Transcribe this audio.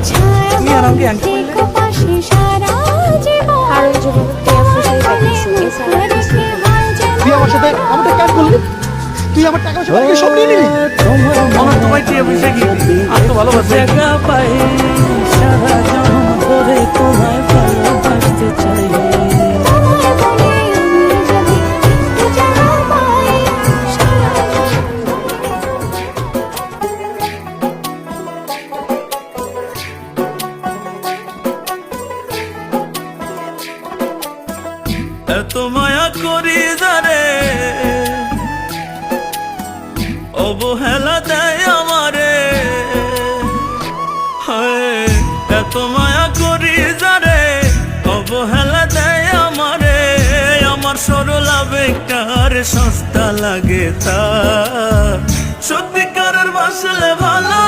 তুমি আর আমাকে আংটি বললে? কারণ জীবনে টিয়া ফুসাই পাইছি এছাড়া কিছুই না। তুই আমার সাথে আমাদের কাজ করলি, তুই আমার টাকা পয়সা বাকি সব নিয়ে নিলি। মনে তোমায় টিয়া পয়সা কি আর তো ভালোবাসে পাই সারা জনম ধরে তোমায় ভালোবাসতে চাই। এত মায়া করি যারে অবহেলা দেয় আমারে, হায় এত মায়া করি যারে অবহেলা দেয় আমারে। আমার সরল আবেগটার সস্তা লাগে তা সত্যিকারের বাসলে ভালো